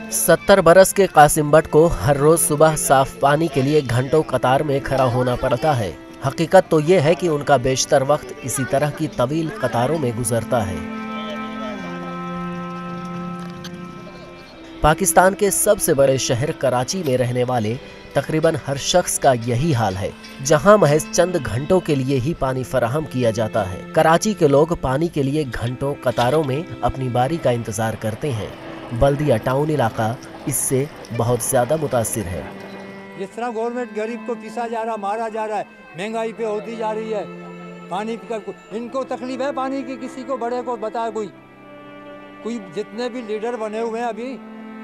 70 बरस के कासिम बट को हर रोज सुबह साफ पानी के लिए घंटों कतार में खड़ा होना पड़ता है। हकीकत तो ये है कि उनका बेशतर वक्त इसी तरह की तवील कतारों में गुजरता है। पाकिस्तान के सबसे बड़े शहर कराची में रहने वाले तकरीबन हर शख्स का यही हाल है, जहां महज चंद घंटों के लिए ही पानी फराहम किया जाता है। कराची के लोग पानी के लिए घंटों कतारों में अपनी बारी का इंतजार करते हैं। बल्दिया टाउन इलाका इससे बहुत ज्यादा मुतासिर है। जिस तरह गवर्नमेंट गरीब को पिसा जा रहा, मारा जा रहा है, महंगाई पे होती जा रही है, पानी का इनको तकलीफ है पानी की, किसी को बड़े को बताए कोई जितने भी लीडर बने हुए हैं अभी,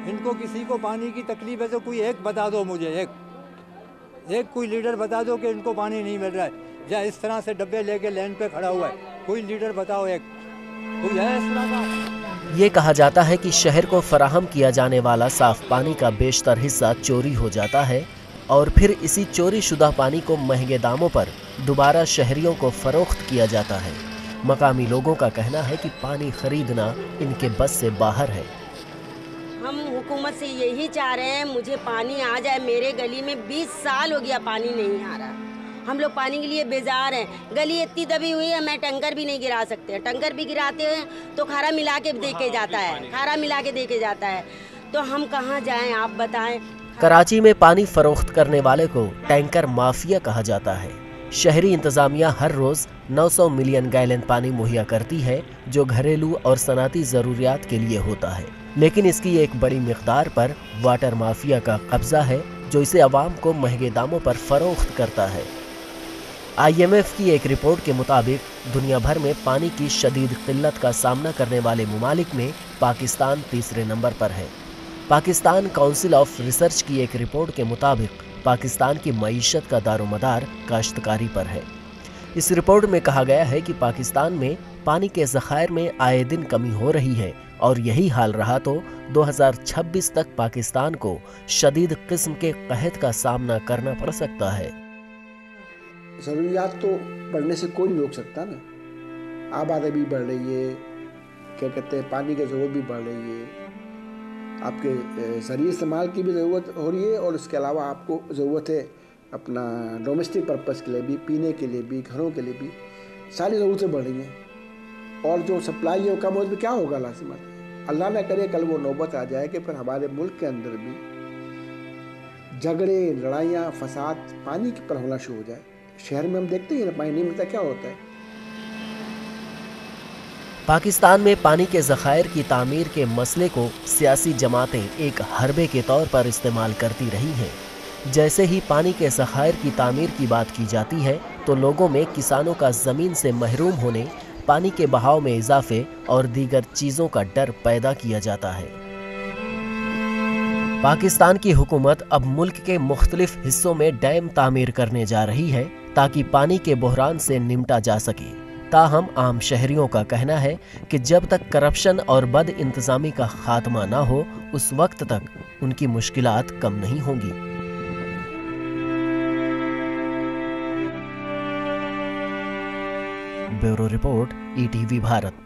इनको किसी को पानी की तकलीफ है तो कोई एक बता दो मुझे, एक कोई लीडर बता दो कि इनको पानी नहीं मिल रहा है, या इस तरह से डब्बे लेके लाइन पे खड़ा हुआ है, कोई लीडर बताओ, एक कोई है इस तरह का। ये कहा जाता है कि शहर को फराहम किया जाने वाला साफ पानी का बेशतर हिस्सा चोरी हो जाता है और फिर इसी चोरी शुदा पानी को महंगे दामों पर दोबारा शहरियों को फरोख्त किया जाता है। मकामी लोगों का कहना है कि पानी खरीदना इनके बस से बाहर है। हम हुकूमत से यही चाह रहे हैं, मुझे पानी आ जाए। मेरे गली में 20 साल हो गया पानी नहीं आ रहा। हम लोग पानी के लिए बेजार हैं। गली इतनी दबी हुई है, मैं टंकर भी नहीं गिरा सकते। टंकर भी गिराते हैं तो खारा मिला के देके जाता है, तो हम कहाँ जाएं, आप बताएं। कराची में पानी फरोख्त करने वाले को टैंकर माफिया कहा जाता है। शहरी इंतजामिया हर रोज 900 मिलियन गैलन पानी मुहैया करती है, जो घरेलू और सनाती जरूरियात के लिए होता है, लेकिन इसकी एक बड़ी मिकदार पर वाटर माफिया का कब्जा है, जो इसे अवाम को महंगे दामों पर फरोख्त करता है। IMF की एक रिपोर्ट के मुताबिक दुनिया भर में पानी की शदीद किल्लत का सामना करने वाले मुमालिक में पाकिस्तान तीसरे नंबर पर है। पाकिस्तान काउंसिल ऑफ रिसर्च की एक रिपोर्ट के मुताबिक पाकिस्तान की मईशत का दारोमदार काश्तकारी पर है। इस रिपोर्ट में कहा गया है कि पाकिस्तान में पानी के ज़खायर में आए दिन कमी हो रही है और यही हाल रहा तो 2026 तक पाकिस्तान को शदीद किस्म के कहत का सामना करना पड़ सकता है। ज़रूरियात तो बढ़ने से कोई नहीं रोक सकता ना। आबादी भी बढ़ रही है, क्या कहते हैं, पानी की ज़रूरत भी बढ़ रही है, आपके ज़रिए इस्तेमाल की भी ज़रूरत हो रही है और इसके अलावा आपको ज़रूरत है अपना डोमेस्टिक पर्पस के लिए भी, पीने के लिए भी, घरों के लिए भी, सारी ज़रूरतें बढ़ रही हैं। और जो सप्लाई है वो कम हो तो क्या होगा? लाज़िमत अल्लाह ना करे कल वो नौबत आ जाए कि फिर हमारे मुल्क के अंदर भी झगड़े, लड़ाइयाँ, फसाद पानी पर होना शुरू हो जाए। शहर में हम देखते हैं ना, पानी नहीं मिलता, क्या होता है। पाकिस्तान में पानी के ज़खायर की तामीर के मसले को सियासी जमातें एक हरबे के तौर पर इस्तेमाल करती रही हैं। जैसे ही पानी के ज़खायर की तामीर की बात की जाती है तो लोगों में किसानों का ज़मीन से महरूम होने, पानी के बहाव में इजाफे और दीगर चीज़ों का डर पैदा किया जाता है। पाकिस्तान की हुकूमत अब मुल्क के मुख्तलिफ हिस्सों में डैम तामीर करने जा रही है ताकि पानी के बहरान से निमटा जा सके। ताहम आम शहरियों का कहना है कि जब तक करप्शन और बद इंतजामी का खात्मा ना हो, उस वक्त तक उनकी मुश्किलात कम नहीं होंगी। Bureau report, ETV Bharat.